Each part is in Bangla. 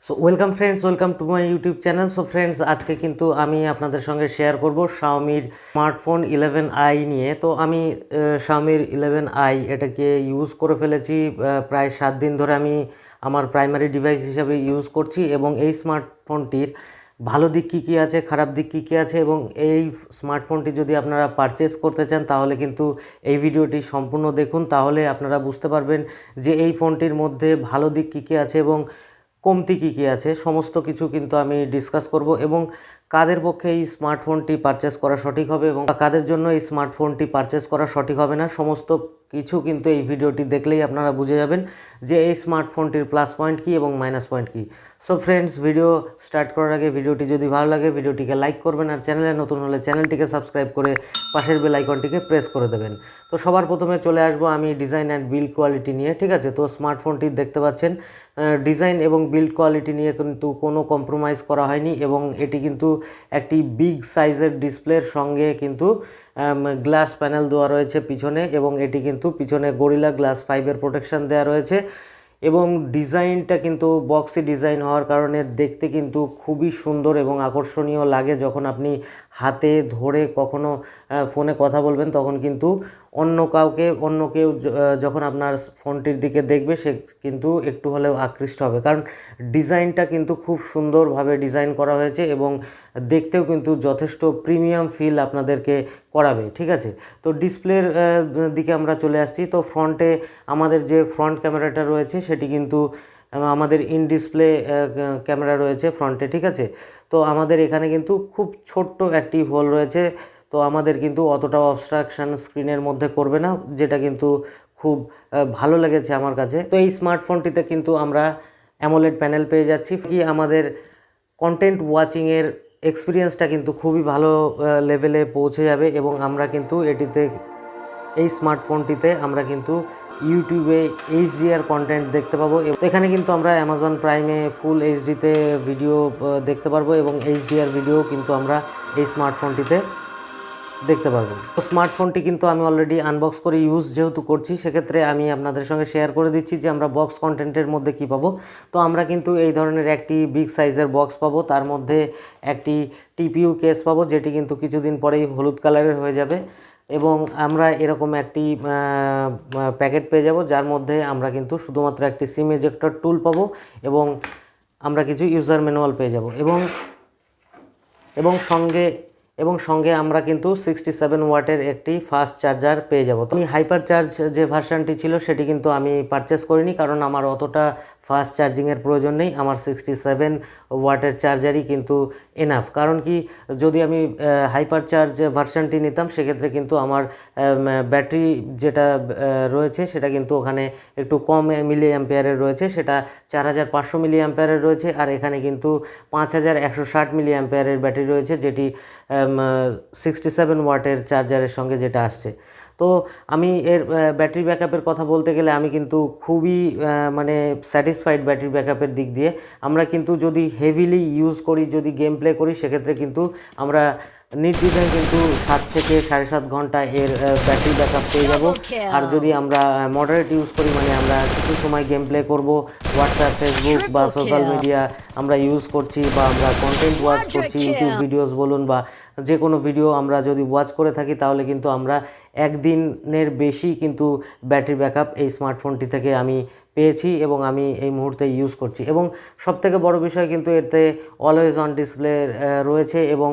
So welcome friends, welcome to my YouTube channel. So friends, আজকে কিন্তু আমি আপনাদের সঙ্গে শেয়ার করব Xiaomiর স্মার্টফোন 11i নিয়ে। তো আমি Xiaomiর 11i এটাকে ইউজ করে ফেলেছি, প্রায় 7 দিন ধরে আমি আমার প্রাইমারি ডিভাইস হিসাবে ইউজ করছি। এবং এই স্মার্টফোনটির ভালো দিক কী কী আছে, খারাপ দিক কী কী আছে, এবং এই স্মার্টফোনটি যদি আপনারা পারচেস করতে চান তাহলে কিন্তু এই ভিডিওটি সম্পূর্ণ দেখুন, তাহলে আপনারা বুঝতে পারবেন যে এই ফোনটির মধ্যে ভালো দিক কী কী আছে এবং কমতি কী কী আছে। সমস্ত কিছু কিন্তু আমি ডিসকাস করব এবং কাদের পক্ষে এই স্মার্টফোনটি পারচেস করা সঠিক হবে এবং কাদের জন্য এই স্মার্টফোনটি পারচেস করা সঠিক হবে না, সমস্ত কিছু কিন্তু এই ভিডিওটি দেখলেই আপনারা বুঝে যাবেন যে এই স্মার্টফোনটির প্লাস পয়েন্ট কী এবং মাইনাস পয়েন্ট কী। সো ফ্রেন্ডস, ভিডিও স্টার্ট করার আগে ভিডিওটি যদি ভালো লাগে ভিডিওটিকে লাইক করবেন, আর চ্যানেলে নতুন হলে চ্যানেলটিকে সাবস্ক্রাইব করে পাশের বেল আইকনটিকে প্রেস করে দেবেন। তো সবার প্রথমে চলে আসবো আমি ডিজাইন অ্যান্ড বিল্ড কোয়ালিটি নিয়ে। ঠিক আছে, তো স্মার্টফোনটি দেখতে পাচ্ছেন ডিজাইন এবং বিল্ড কোয়ালিটি নিয়ে কিন্তু কোনো কম্প্রোমাইজ করা হয়নি, এবং এটি কিন্তু একটি বিগ সাইজের ডিসপ্লের সঙ্গে কিন্তু গ্লাস প্যানেল দেওয়া রয়েছে পিছনে, এবং এটি কিন্তু পিছনে গরিলা গ্লাস 5-এর প্রোটেকশান দেওয়া রয়েছে। এবং ডিজাইনটা কিন্তু বক্সি ডিজাইন হওয়ার কারণে দেখতে কিন্তু খুবই সুন্দর এবং আকর্ষণীয় লাগে। যখন আপনি হাতে ধরে কখনো ফোনে কথা বলবেন তখন কিন্তু অন্য কেউ যখন আপনার ফোনটির দিকে দেখবে সে কিন্তু একটু হলেও আকৃষ্ট হবে, কারণ ডিজাইনটা কিন্তু খুব সুন্দরভাবে ডিজাইন করা হয়েছে এবং দেখতেও কিন্তু যথেষ্ট প্রিমিয়াম ফিল আপনাদেরকে করাবে। ঠিক আছে, তো ডিসপ্লের দিকে আমরা চলে আসছি। তো ফ্রন্টে আমাদের যে ফ্রন্ট ক্যামেরাটা রয়েছে সেটি কিন্তু আমাদের ইন ডিসপ্লে ক্যামেরা রয়েছে ফ্রন্টে। ঠিক আছে, তো আমাদের এখানে কিন্তু খুব ছোট্ট একটি হোল রয়েছে, তো আমাদের কিন্তু অতটা অবস্ট্রাকশান স্ক্রিনের মধ্যে করবে না, যেটা কিন্তু খুব ভালো লেগেছে আমার কাছে। তো এই স্মার্টফোনটিতে কিন্তু আমরা অ্যামোলেড প্যানেল পেয়ে যাচ্ছি, কি আমাদের কন্টেন্ট ওয়াচিংয়ের এক্সপিরিয়েন্সটা কিন্তু খুবই ভালো লেভেলে পৌঁছে যাবে। এবং আমরা কিন্তু এই স্মার্টফোনটিতে আমরা কিন্তু ইউটিউবে এইচডিআর কন্টেন্ট দেখতে পাবো। এখানে কিন্তু আমরা অ্যামাজন প্রাইমে ফুল এইচডিতে ভিডিও দেখতে পারবো, এবং এইচডিআর ভিডিও কিন্তু আমরা এই স্মার্টফোনটিতে দেখতে পারবো। তো স্মার্টফোনটি কিন্তু আমি অলরেডি আনবক্স করে ইউজ যেহেতু করছি, সেক্ষেত্রে আমি আপনাদের সঙ্গে শেয়ার করে দিচ্ছি যে আমরা বক্স কন্টেন্টের মধ্যে কি পাবো। তো আমরা কিন্তু এই ধরনের একটি বিগ সাইজের বক্স পাবো, তার মধ্যে একটি টিপিইউ কেস পাবো, যেটি কিন্তু কিছুদিন পরেই হলুদ কালারের হয়ে যাবে। এবং আমরা এরকম একটি প্যাকেট পেয়ে যাব, যার মধ্যে আমরা কিন্তু শুধুমাত্র একটি সিম এজেক্টর টুল পাবো, এবং আমরা কিছু ইউজার ম্যানুয়াল পেয়ে যাব, এবং সঙ্গে আমরা কিন্তু 67 ওয়াটের একটি ফাস্ট চার্জার পেয়ে যাব। তো আমি হাইপার চার্জ যে ভার্সানটি ছিল সেটি কিন্তু আমি পারচেস করিনি, কারণ আমার অতটা ফাস্ট চার্জিংয়ের প্রয়োজন নেই। আমার 67 ওয়াটের চার্জারই কিন্তু এনাফ। কারণ কি, যদি আমি হাইপার চার্জ ভার্সানটি নিতাম সেক্ষেত্রে কিন্তু আমার ব্যাটারি যেটা রয়েছে সেটা কিন্তু ওখানে একটু কম মিলি অ্যাম্পিয়ারের রয়েছে, সেটা 4500 মিলি অ্যাম্পিয়ারের রয়েছে, আর এখানে কিন্তু 5160 মিলি অ্যাম্পিয়ারের ব্যাটারি রয়েছে, যেটি 67 ওয়াটের চার্জারের সঙ্গে যেটা আসছে। তো আমি এর ব্যাটারি ব্যাকআপের কথা বলতে গেলে আমি কিন্তু খুবই মানে স্যাটিসফাইড ব্যাটারি ব্যাকআপের দিক দিয়ে। আমরা কিন্তু যদি হেভিলি ইউজ করি, যদি গেম প্লে করি, সেক্ষেত্রে কিন্তু আমরা নির্দ্বিধায় কিন্তু 7 থেকে 7.5 ঘন্টা এর ব্যাটারি ব্যাকআপ পেয়ে যাব। আর যদি আমরা মডারেট ইউজ করি, মানে আমরা কিছু সময় গেম প্লে করবো, হোয়াটসঅ্যাপ, ফেসবুক বা সোশ্যাল মিডিয়া আমরা ইউজ করছি, বা আমরা কন্টেন্ট ওয়াচ করছি, ইউটিউব ভিডিওস বলুন বা যে কোনো ভিডিও আমরা যদি ওয়াচ করে থাকি, তাহলে কিন্তু আমরা একদিনের বেশি কিন্তু ব্যাটারি ব্যাকআপ এই স্মার্টফোনটি থেকে আমি পেয়েছি, এবং আমি এই মুহূর্তে ইউজ করছি। এবং সবথেকে বড় বিষয় কিন্তু এতে অলওয়েজ অন ডিসপ্লে রয়েছে। এবং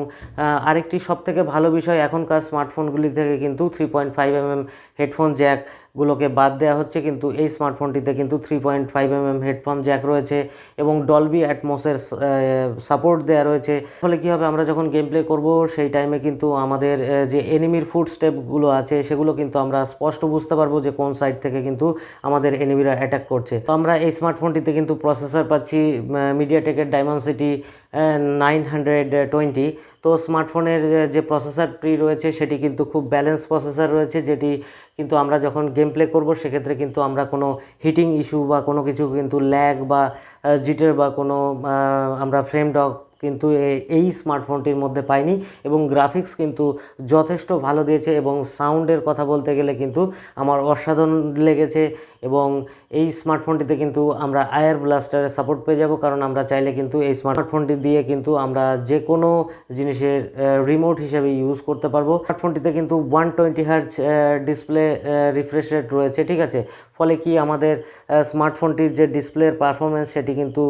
আরেকটি সবথেকে ভালো বিষয়, এখনকার স্মার্টফোনগুলি থেকে কিন্তু 3.5mm হেডফোন জ্যাকগুলোকে বাদ দেওয়া হচ্ছে, কিন্তু এই স্মার্টফোনটিতে কিন্তু 3.5mm হেডফোন জ্যাক রয়েছে, এবং ডলবি অ্যাটমসের সাপোর্ট দেওয়া রয়েছে। ফলে কী হবে, আমরা যখন গেম প্লে করবো সেই টাইমে কিন্তু আমাদের যে এনিমির ফুট স্টেপগুলো আছে সেগুলো কিন্তু আমরা স্পষ্ট বুঝতে পারবো যে কোন সাইড থেকে কিন্তু আমাদের এনিমিরা অ্যাটাক করছে। তো আমরা এই স্মার্টফোনটিতে কিন্তু প্রসেসর পাচ্ছি মিডিয়াটেকের ডাইমেনসিটি 920। তো স্মার্টফোনের যে প্রসেসর ট্রি রয়েছে সেটি কিন্তু খুব ব্যালেন্স প্রসেসর রয়েছে, যেটি কিন্তু আমরা যখন গেম প্লে করবো সেক্ষেত্রে কিন্তু আমরা কোনো হিটিং ইস্যু বা কোনো কিছু কিন্তু ল্যাগ বা জিটার বা কোনো আমরা ফ্রেম ড্রপ কিন্তু এই স্মার্টফোনটির মধ্যে পাইনি, এবং গ্রাফিক্স কিন্তু যথেষ্ট ভালো দিয়েছে, এবং সাউন্ডের কথা বলতে গেলে কিন্তু আমার অসাধারণ লেগেছে। এবং এই স্মার্টফোনটিতে কিন্তু আমরা আয়ার ব্লাস্টারের সাপোর্ট পেয়ে যাব, কারণ আমরা চাইলে কিন্তু এই স্মার্টফোনটি দিয়ে কিন্তু আমরা যে কোনো জিনিসের রিমোট হিসেবে ইউজ করতে পারবো। স্মার্টফোনটিতে কিন্তু 120 Hz ডিসপ্লে রিফ্রেশ রেট রয়েছে, ঠিক আছে। ফলে কি আমাদের স্মার্টফোনটির যে ডিসপ্লের পারফরমেন্স সেটি কিন্তু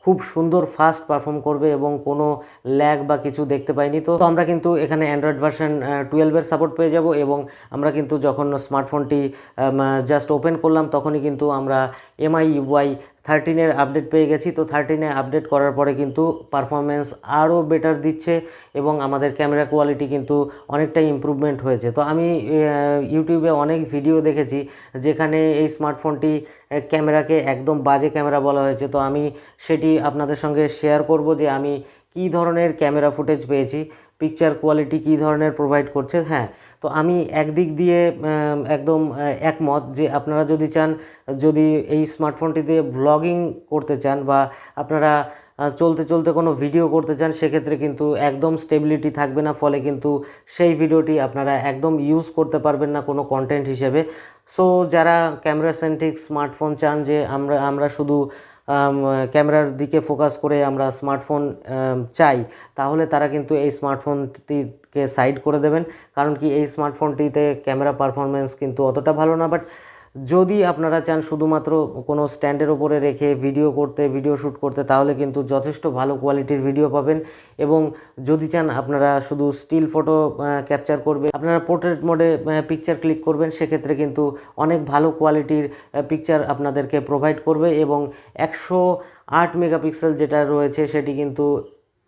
খুব সুন্দর ফাস্ট পারফর্ম করবে, এবং কোনো ল্যাগ বা কিছু দেখতে পাইনি। তো আমরা কিন্তু এখানে অ্যান্ড্রয়েড ভার্সন 12-এর সাপোর্ট পেয়ে যাব, এবং আমরা কিন্তু যখন স্মার্টফোনটি জাস্ট ওপেন করলাম তখনই কিন্তু আমরা MIUI 13-এর আপডেট পেয়ে গেছি। তো 13-এ আপডেট করার পরে কিন্তু পারফরমেন্স আরও বেটার দিচ্ছে, এবং আমাদের ক্যামেরা কোয়ালিটি কিন্তু অনেকটাই ইমপ্রুভমেন্ট হয়েছে। তো আমি ইউটিউবে অনেক ভিডিও দেখেছি যেখানে এই স্মার্টফোনটি ক্যামেরাকে একদম বাজে ক্যামেরা বলা হয়েছে। তো আমি সেটি আপনাদের সঙ্গে শেয়ার করব যে আমি কী ধরনের ক্যামেরা ফুটেজ পেয়েছি, পিকচার কোয়ালিটি কী ধরনের প্রোভাইড করছে। হ্যাঁ, তো আমি একদিক দিয়ে একদম একমত যে আপনারা যদি চান, যদি এই স্মার্টফোনটি দিয়ে ব্লগিং করতে চান বা আপনারা চলতে চলতে কোনো ভিডিও করতে চান, সেক্ষেত্রে কিন্তু একদম স্টেবিলিটি থাকবে না, ফলে কিন্তু সেই ভিডিওটি আপনারা একদম ইউজ করতে পারবেন না কোনো কন্টেন্ট হিসেবে। সো যারা ক্যামেরা সেন্ট্রিক স্মার্টফোন চান, যে আমরা শুধু ক্যামেরার দিকে ফোকাস করে আমরা স্মার্টফোন চাই, তাহলে তারা কিন্তু এই স্মার্টফোনটিকে সাইড করে দেবেন। কারণ কি এই স্মার্টফোনটিতে ক্যামেরা পারফরমেন্স কিন্তু অতটা ভালো না। বাট যদি আপনারা চান শুধুমাত্র কোনো স্ট্যান্ডের ওপরে রেখে ভিডিও শ্যুট করতে, তাহলে কিন্তু যথেষ্ট ভালো কোয়ালিটির ভিডিও পাবেন। এবং যদি চান আপনারা শুধু স্টিল ফটো ক্যাপচার করবেন, আপনারা পোর্ট্রেট মোডে পিকচার ক্লিক করবেন, সেক্ষেত্রে কিন্তু অনেক ভালো কোয়ালিটির পিকচার আপনাদেরকে প্রোভাইড করবে। এবং 108 মেগাপিক্সেল যেটা রয়েছে সেটি কিন্তু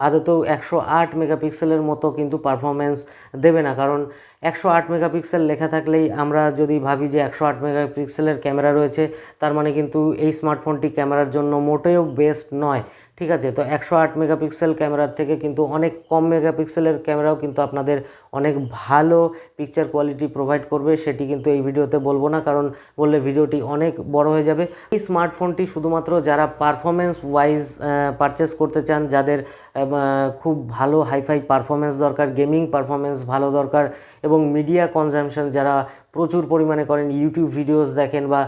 আদতেও 108 মেগাপিক্সেলের মতো কিন্তু পারফরমেন্স দেবে না। কারণ 108 মেগাপিক্সেল লেখা থাকলেই আমরা যদি ভাবি যে 108 মেগাপিক্সেলের ক্যামেরা রয়েছে, তার মানে কিন্তু এই স্মার্টফোনটি ক্যামেরার জন্য মোটেও বেস্ট নয়, ঠিক আছে। তো 108 মেগাপিক্সেল ক্যামেরার থেকে কিন্তু অনেক কম মেগাপিক্সেলের ক্যামেরাও কিন্তু আপনাদের অনেক ভালো পিকচার কোয়ালিটি প্রোভাইড করবে। সেটি কিন্তু এই ভিডিওতে বলবো না, কারণ বললে ভিডিওটি অনেক বড় হয়ে যাবে। এই স্মার্টফোনটি শুধুমাত্র যারা পারফরমেন্স ওয়াইজ পারচেস করতে চান, যাদের খুব ভালো হাইফাই পারফরমেন্স দরকার, গেমিং পারফরমেন্স ভালো দরকার, এবং মিডিয়া কনজামশন যারা প্রচুর পরিমাণে করেন, ইউটিউব ভিডিওস দেখেন বা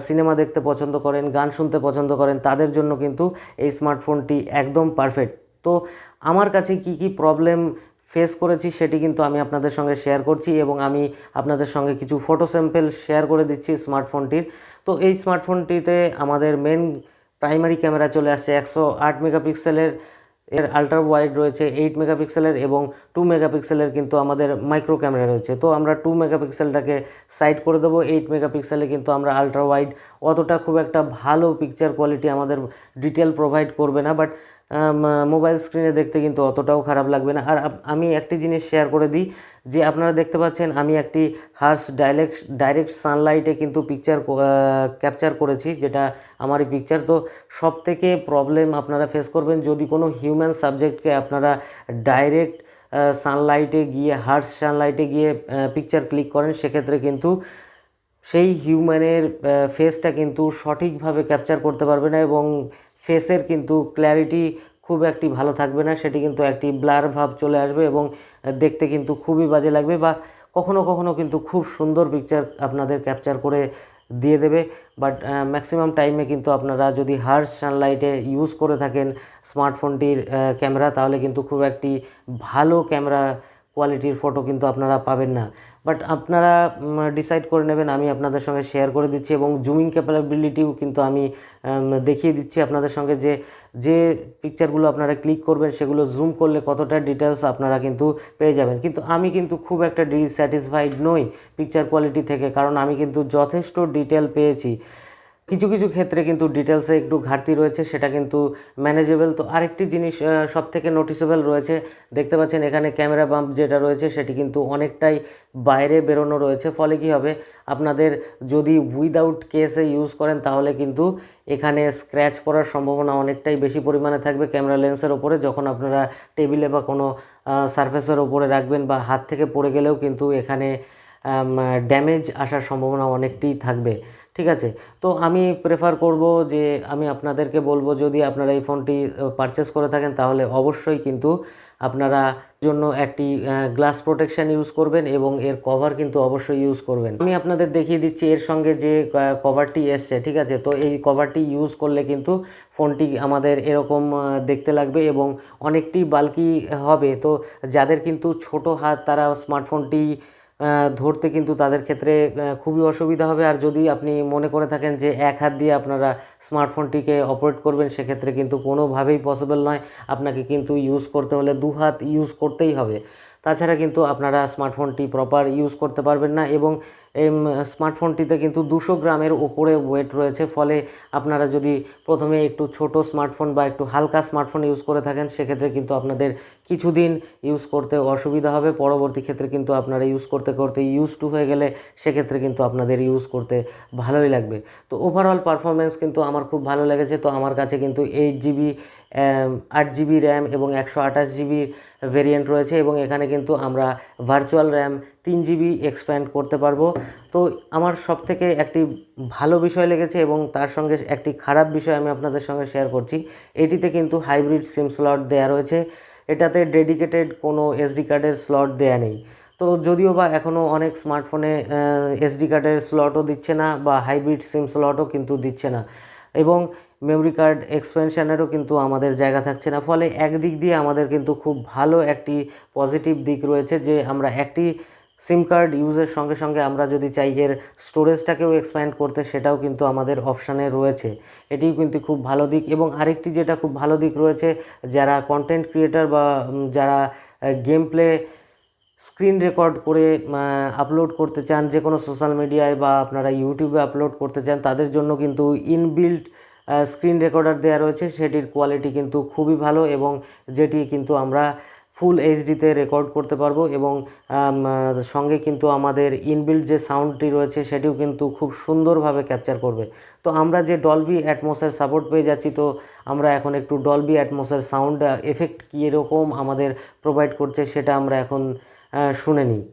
সিনেমা দেখতে পছন্দ করেন, গান শুনতে পছন্দ করেন, তাদের জন্য কিন্তু এই স্মার্টফোনটি একদম পারফেক্ট। তো আমার কাছে কি কি প্রবলেম ফেস করেছি সেটি কিন্তু আমি আপনাদের সঙ্গে শেয়ার করছি, এবং আমি আপনাদের সঙ্গে কিছু ফটো স্যাম্পল শেয়ার করে দিচ্ছি স্মার্টফোনটির। তো এই স্মার্টফোনটিতে আমাদের মেন প্রাইমারি ক্যামেরা চলে আসছে 108 মেগাপিক্সেলের, এর আলট্রা ওয়াইড রয়েছে 8 মেগাপিক্সেলের, এবং 2 মেগাপিক্সেলের কিন্তু আমাদের মাইক্রো ক্যামেরা রয়েছে। তো আমরা 2 মেগাপিক্সেলটাকে সাইড করে দেবো। 8 মেগাপিক্সেলে কিন্তু আমরা আলট্রা ওয়াইড অতটা খুব একটা ভালো পিকচার কোয়ালিটি আমাদের ডিটেল প্রোভাইড করবে না, বাট মোবাইল স্ক্রিনে দেখতে কিন্তু অতটাও খারাপ লাগবে না। আর আমি একটি জিনিস শেয়ার করে দিই, যে আপনারা দেখতে পাচ্ছেন আমি একটি হার্শ ডাইরেক্ট সানলাইটে কিন্তু পিকচার ক্যাপচার করেছি, যেটা আমারই পিকচার। তো সব থেকে প্রবলেম আপনারা ফেস করবেন যদি কোনো হিউম্যান সাবজেক্টকে আপনারা ডাইরেক্ট সানলাইটে গিয়ে, হার্শ সানলাইটে গিয়ে পিকচার ক্লিক করেন, সেক্ষেত্রে কিন্তু সেই হিউম্যানের ফেসটা কিন্তু সঠিকভাবে ক্যাপচার করতে পারবে না, এবং ফেসের কিন্তু ক্ল্যারিটি খুব একটি ভালো থাকবে না, সেটি কিন্তু একটি ব্লার ভাব চলে আসবে, এবং দেখতে কিন্তু খুবই বাজে লাগবে। বা কখনো কখনো কিন্তু খুব সুন্দর পিকচার আপনাদের ক্যাপচার করে দিয়ে দেবে, বাট ম্যাক্সিমাম টাইমে কিন্তু আপনারা যদি হার্শ সানলাইটে ইউজ করে থাকেন স্মার্টফোনটির ক্যামেরা, তাহলে কিন্তু খুব একটি ভালো ক্যামেরা কোয়ালিটির ফটো কিন্তু আপনারা পাবেন না। বাট আপনারা ডিসাইড করে নেবেন, আমি আপনাদের সঙ্গে শেয়ার করে দিচ্ছি, এবং জুমিং ক্যাপাবিলিটিও কিন্তু আমি দেখিয়ে দিচ্ছি আপনাদের সঙ্গে, যে পিকচারগুলো আপনারা ক্লিক করবেন সেগুলো জুম করলে কতটা ডিটেলস আপনারা কিন্তু পেয়ে যাবেন। কিন্তু আমি কিন্তু খুব একটা ডিস্যাটিসফাইড নই পিকচার কোয়ালিটি থেকে, কারণ আমি কিন্তু যথেষ্ট ডিটেল পেয়েছি। কিছু কিছু ক্ষেত্রে কিন্তু ডিটেলসে একটু ঘাটতি রয়েছে, সেটা কিন্তু ম্যানেজেবল। তো আরেকটি জিনিস সব থেকে নোটিসেবল রয়েছে, দেখতে পাচ্ছেন এখানে ক্যামেরা বাম্প যেটা রয়েছে সেটি কিন্তু অনেকটাই বাইরে বেরোনো রয়েছে। ফলে কি হবে, আপনাদের যদি উইদাউট কেসে ইউজ করেন তাহলে কিন্তু এখানে স্ক্র্যাচ পড়ার সম্ভাবনা অনেকটাই বেশি পরিমাণে থাকবে ক্যামেরা লেন্সের ওপরে। যখন আপনারা টেবিলে বা কোনো সারফেসের ওপরে রাখবেন, বা হাত থেকে পড়ে গেলেও কিন্তু এখানে ড্যামেজ আসার সম্ভাবনা অনেকটাই থাকবে, ঠিক আছে। তো আমি প্রেফার করব যে আমি আপনাদেরকে বলবো, যদি আপনারা এই ফোনটি পারচেস করে থাকেন তাহলে অবশ্যই কিন্তু আপনারা জন্য একটি গ্লাস প্রোটেকশন ইউজ করবেন এবং এর কভার কিন্তু অবশ্যই ইউজ করবেন। আমি আপনাদের দেখিয়ে দিচ্ছি এর সঙ্গে যে কভারটি এসছে, ঠিক আছে। তো এই কভারটি ইউজ করলে কিন্তু ফোনটি আমাদের এরকম দেখতে লাগবে এবং অনেকটি বাল্কি হবে। তো যাদের কিন্তু ছোট হাত, তারা স্মার্টফোনটি ধরতে কিন্তু তাদের ক্ষেত্রে খুবই অসুবিধা হবে। আর যদি আপনি মনে করে থাকেন যে এক হাত দিয়ে আপনারা স্মার্টফোনটিকে অপারেট করবেন, সেক্ষেত্রে কিন্তু কোনোভাবেই পসিবল নয়। আপনাকে কিন্তু ইউজ করতে হলে দু হাত ইউজ করতেই হবে, তাছাড়া কিন্তু আপনারা স্মার্টফোনটি প্রপার ইউজ করতে পারবেন না। এবং এই স্মার্টফোনটিতে কিন্তু 200 গ্রামের ওপরে ওয়েট রয়েছে, ফলে আপনারা যদি প্রথমে একটু ছোট স্মার্টফোন বা একটু হালকা স্মার্টফোন ইউজ করে থাকেন, সেক্ষেত্রে কিন্তু আপনাদের কিছুদিন ইউজ করতে অসুবিধা হবে। পরবর্তী ক্ষেত্রে কিন্তু আপনারা ইউজ করতে করতে ইউজ টু হয়ে গেলে সেক্ষেত্রে কিন্তু আপনাদের ইউজ করতে ভালোই লাগবে। তো ওভারঅল পারফরমেন্স কিন্তু আমার খুব ভালো লেগেছে। তো আমার কাছে কিন্তু 8GB 8GB র্যাম এবং 128GB ভেরিয়েন্ট রয়েছে এবং এখানে কিন্তু আমরা ভার্চুয়াল র্যাম 3GB এক্সপ্যান্ড করতে পারবো। তো আমার সবথেকে একটি ভালো বিষয় লেগেছে এবং তার সঙ্গে একটি খারাপ বিষয় আমি আপনাদের সঙ্গে শেয়ার করছি। এটিতে কিন্তু হাইব্রিড সিম স্লট দেয়া রয়েছে, এটাতে ডেডিকেটেড কোনো এসডি কার্ডের স্লট দেয়া নেই। তো যদিও বা এখনও অনেক স্মার্টফোনে এসডি কার্ডের স্লটও দিচ্ছে না বা হাইব্রিড সিম স্লটও কিন্তু দিচ্ছে না, এবং মেমরি কার্ড এক্সপেনশানেরও কিন্তু আমাদের জায়গা থাকছে না। ফলে একদিক দিয়ে আমাদের কিন্তু খুব ভালো একটি পজিটিভ দিক রয়েছে যে আমরা একটি সিম কার্ড ইউজের সঙ্গে সঙ্গে আমরা যদি চাই এর স্টোরেজটাকেও এক্সপ্যান্ড করতে, সেটাও কিন্তু আমাদের অপশানে রয়েছে। এটিও কিন্তু খুব ভালো দিক। এবং আরেকটি যেটা খুব ভালো দিক রয়েছে, যারা কন্টেন্ট ক্রিয়েটার বা যারা গেম প্লে স্ক্রিন রেকর্ড করে আপলোড করতে চান যে কোনো সোশ্যাল মিডিয়ায় বা আপনারা ইউটিউবে আপলোড করতে চান, তাদের জন্য কিন্তু ইনবিল্ট স্ক্রিন রেকর্ডার দেওয়া রয়েছে। সেটির কোয়ালিটি কিন্তু খুবই ভালো এবং যেটি কিন্তু আমরা ফুল এইচডিতে রেকর্ড করতে পারবো এবং সঙ্গে কিন্তু আমাদের ইনবিল্ট যে সাউন্ডটি রয়েছে সেটিও কিন্তু খুব সুন্দরভাবে ক্যাপচার করবে। তো আমরা যে ডলবি অ্যাটমসের সাপোর্ট পেয়ে যাচ্ছি, তো আমরা এখন একটু ডলবি অ্যাটমসের সাউন্ড এফেক্ট কীরকম আমাদের প্রোভাইড করছে সেটা আমরা এখন শুনে নিই।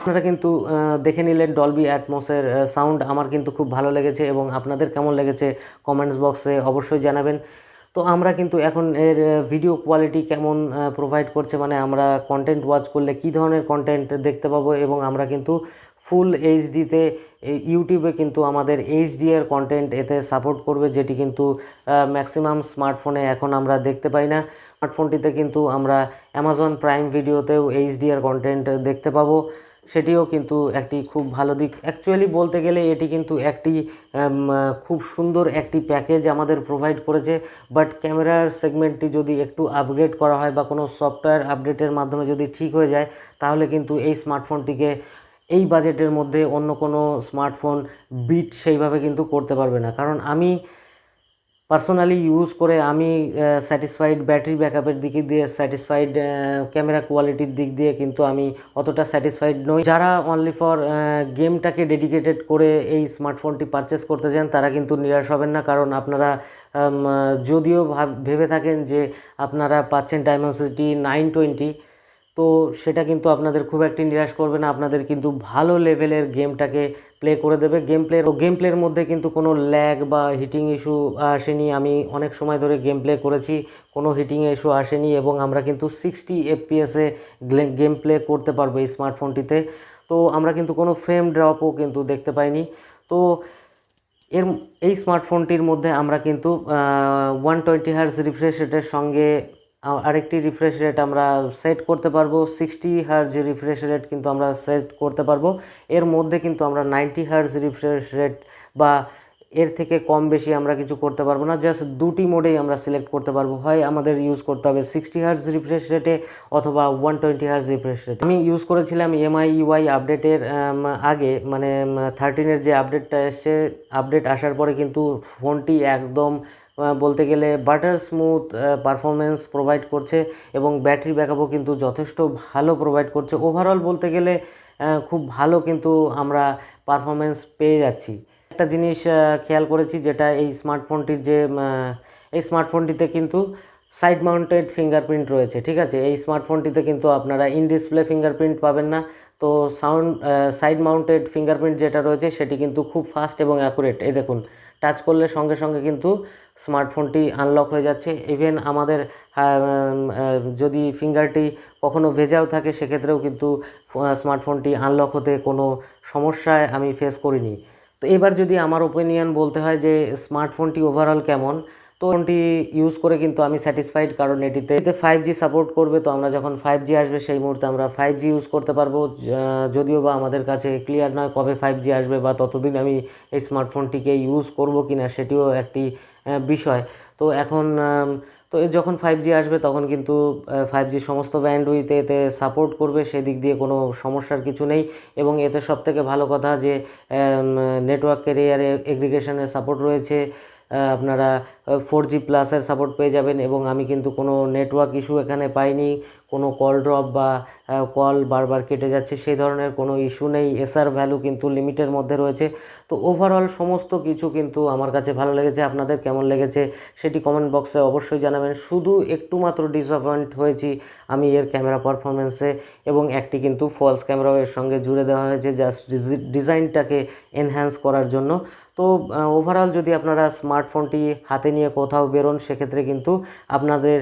আপনারা কিন্তু দেখে নিলেন ডলবি অ্যাটমসের সাউন্ড। আমার কিন্তু খুব ভালো লেগেছে এবং আপনাদের কেমন লেগেছে কমেন্টস বক্সে অবশ্যই জানাবেন। তো আমরা কিন্তু এখন এর ভিডিও কোয়ালিটি কেমন প্রোভাইড করছে, মানে আমরা কন্টেন্ট ওয়াচ করলে কী ধরনের কন্টেন্ট দেখতে পাবো, এবং আমরা কিন্তু ফুল এইচডিতে ইউটিউবে কিন্তু আমাদের এইচডিআর কন্টেন্ট এতে সাপোর্ট করবে, যেটি কিন্তু ম্যাক্সিমাম স্মার্টফোনে এখন আমরা দেখতে পাই না। স্মার্টফোনটিতে কিন্তু আমরা অ্যামাজন প্রাইম ভিডিওতেও এইচডিআর কন্টেন্ট দেখতে পাবো, সেটিও কিন্তু একটি খুব ভালো দিক। অ্যাকচুয়ালি বলতে গেলে এটি কিন্তু একটি খুব সুন্দর একটি প্যাকেজ আমাদের প্রোভাইড করেছে। বাট ক্যামেরার সেগমেন্টটি যদি একটু আপগ্রেড করা হয় বা কোনো সফটওয়্যার আপডেটের মাধ্যমে যদি ঠিক হয়ে যায়, তাহলে কিন্তু এই স্মার্টফোনটিকে এই বাজেটের মধ্যে অন্য কোনো স্মার্টফোন বিট সেইভাবে কিন্তু করতে পারবে না। কারণ আমি পার্সোনালি ইউজ করে আমি স্যাটিসফাইড, ব্যাটারি ব্যাকআপের দিক দিয়ে স্যাটিসফাইড, ক্যামেরা কোয়ালিটির দিক দিয়ে কিন্তু আমি অতটা স্যাটিসফাইড নই। যারা অনলি ফর গেমটাকে ডেডিকেটেড করে এই স্মার্টফোনটি পারচেস করতে চান, তারা কিন্তু নিরাশ হবেন না। কারণ আপনারা যদিও ভেবে থাকেন যে আপনারা পাচ্ছেন ডাইমেনসিটি 920, তো সেটা কিন্তু আপনাদের খুব একটি নিরাশ করবে না। আপনাদের কিন্তু ভালো লেভেলের গেমটাকে প্লে করে দেবে। গেম প্লের মধ্যে কিন্তু কোনো ল্যাগ বা হিটিং ইস্যু আসেনি। আমি অনেক সময় ধরে গেম প্লে করেছি, কোনো হিটিং ইস্যু আসেনি এবং আমরা কিন্তু 60 FPS-এ গেম প্লে করতে পারবো এই স্মার্টফোনটিতে। তো আমরা কিন্তু কোনো ফ্রেম ড্রপও কিন্তু দেখতে পাইনি। তো এই স্মার্টফোনটির মধ্যে আমরা কিন্তু 120 হার্জ রিফ্রেশ রেটের সঙ্গে আরেকটি রিফ্রেশ রেট আমরা সেট করতে পারবো। 60 হার্জ রিফ্রেশ রেট কিন্তু আমরা সেট করতে পারবো। এর মধ্যে কিন্তু আমরা 90 হার্জ রিফ্রেশ রেট বা এর থেকে কম বেশি আমরা কিছু করতে পারবো না। জাস্ট দুটি মোডেই আমরা সিলেক্ট করতে পারবো, হয় আমাদের ইউজ করতে হবে 60 হার্জ রিফ্রেশ রেটে অথবা 120 হার্জ রিফ্রেশ রেট। আমি ইউজ করেছিলাম MIUI আপডেটের আগে, মানে 13-এর যে আপডেটটা এসছে, আপডেট আসার পরে কিন্তু ফোনটি একদম বলতে গেলে বাটার স্মুথ পারফরমেন্স প্রোভাইড করছে এবং ব্যাটারি ব্যাকআপও কিন্তু যথেষ্ট ভালো প্রোভাইড করছে। ওভারঅল বলতে গেলে খুব ভালো কিন্তু আমরা পারফরমেন্স পেয়ে যাচ্ছি। একটা জিনিস খেয়াল করেছি, যেটা এই স্মার্টফোনটিতে কিন্তু সাইড মাউন্টেড ফিঙ্গারপ্রিন্ট রয়েছে, ঠিক আছে। এই স্মার্টফোনটিতে কিন্তু আপনারা ইন ডিসপ্লে ফিঙ্গারপ্রিন্ট পাবেন না। তো সাইড মাউন্টেড ফিঙ্গারপ্রিন্ট যেটা রয়েছে সেটি কিন্তু খুব ফাস্ট এবং অ্যাকুরেট। এই দেখুন, টাচ করলে সঙ্গে সঙ্গে কিন্তু স্মার্টফোনটি আনলক হয়ে যাচ্ছে। ইভেন আমাদের যদি ফিঙ্গারটি কখনো ভেজাও থাকে সেক্ষেত্রেও কিন্তু স্মার্টফোনটি আনলক হতে কোনো সমস্যায় আমি ফেস করিনি। তো এবার যদি আমার ওপিনিয়ন বলতে হয় যে স্মার্টফোনটি ওভারঅল কেমন, তো ফোনটি ইউজ করে কিন্তু আমি স্যাটিসফাইড, কারণ এটিতে 5G সাপোর্ট করবে। তো আমরা যখন 5G আসবে সেই মুহূর্তে আমরা 5G ইউজ করতে পারবো। যদিও বা আমাদের কাছে ক্লিয়ার নয় কবে 5G আসবে বা ততদিন আমি এই স্মার্টফোনটিকে ইউজ করব কিনা, সেটিও একটি বিষয়। তো এখন যখন 5G আসবে তখন কিন্তু 5G সমস্ত ব্যান্ডউইথ এতে সাপোর্ট করবে, সেদিক দিয়ে কোনো সমস্যার কিছু নেই। এবং এতে সবথেকে ভালো কথা যে নেটওয়ার্ক ক্যারিয়ারে এগ্রিগেশনের সাপোর্ট রয়েছে। আপনারা 4G প্লাসের সাপোর্ট পেয়ে যাবেন এবং আমি কিন্তু কোনো নেটওয়ার্ক ইস্যু এখানে পাইনি। কোনো কল ড্রপ বা কল বারবার কেটে যাচ্ছে সেই ধরনের কোনো ইস্যু নেই। এসআর ভ্যালু কিন্তু লিমিটের মধ্যে রয়েছে। তো ওভারঅল সমস্ত কিছু কিন্তু আমার কাছে ভালো লেগেছে। আপনাদের কেমন লেগেছে সেটি কমেন্ট বক্সে অবশ্যই জানাবেন। শুধু একটু মাত্র ডিসঅ্যাপয়েন্ট হয়েছি আমি এর ক্যামেরা পারফরমেন্সে, এবং একটি কিন্তু ফলস ক্যামেরাও এর সঙ্গে জুড়ে দেওয়া হয়েছে জাস্ট ডিজাইনটাকে এনহ্যান্স করার জন্য। তো ওভারঅল যদি আপনারা স্মার্টফোনটি হাতে নিয়ে কোথাও বেরোন সেক্ষেত্রে কিন্তু আপনাদের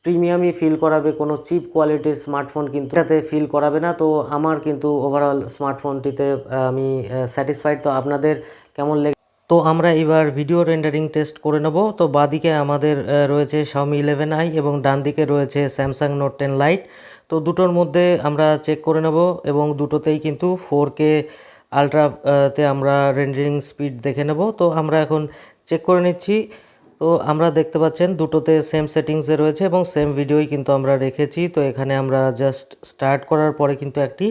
প্রিমিয়ামই ফিল করাবে, কোনো চিপ কোয়ালিটির স্মার্টফোন কিন্তু এটাতে ফিল করাবে না। তো আমার কিন্তু ওভারঅল স্মার্টফোনটিতে আমি স্যাটিসফাইড। তো আপনাদের কেমন লেগে? তো আমরা এবার ভিডিও রেন্ডারিং টেস্ট করে নেব। তো বাঁদিকে আমাদের রয়েছে Xiaomi 11i এবং ডান দিকে রয়েছে Samsung Note 10 Lite। তো দুটোর মধ্যে আমরা চেক করে নেব এবং দুটোতেই কিন্তু 4K আলট্রাতে আমরা রেন্ডারিং স্পিড দেখে নেব। তো আমরা এখন চেক করে নিচ্ছি। তো আমরা দেখতে পাচ্ছেন দুটোতে সেম সেটিংসে রয়েছে এবং সেম ভিডিওই কিন্তু আমরা রেখেছি। তো এখানে আমরা জাস্ট স্টার্ট করার পরে কিন্তু একটি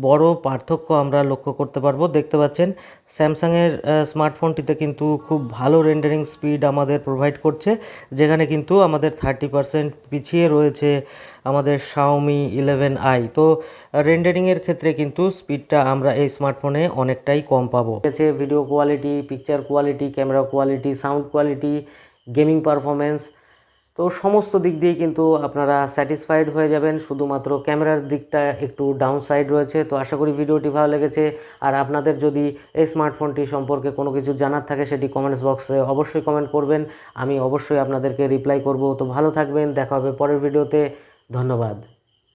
বড় পার্থক্য আমরা লক্ষ্য করতে পারবো। দেখতে পাচ্ছেন স্যামসাংয়ের স্মার্টফোনটিতে কিন্তু খুব ভালো রেন্ডারিং স্পিড আমাদের প্রোভাইড করছে, যেখানে কিন্তু আমাদের 30% পিছিয়ে রয়েছে আমাদের Xiaomi 11i। তো রেন্ডারিংয়ের ক্ষেত্রে কিন্তু স্পিডটা আমরা এই স্মার্টফোনে অনেকটাই কম পাবো। Video quality, picture quality, camera quality, sound quality, gaming performance, তো সমস্ত দিক দিয়ে কিন্তু আপনারা স্যাটিসফাইড হয়ে যাবেন। শুধুমাত্র ক্যামেরার দিকটা একটু ডাউন সাইড রয়েছে। তো আশা করি ভিডিওটি ভালো লেগেছে। আর আপনাদের যদি এই স্মার্টফোনটি সম্পর্কে কোনো কিছু জানার থাকে সেটি কমেন্টস বক্সে অবশ্যই কমেন্ট করবেন, আমি অবশ্যই আপনাদেরকে রিপ্লাই করব। তো ভালো থাকবেন, দেখা হবে পরের ভিডিওতে। ধন্যবাদ।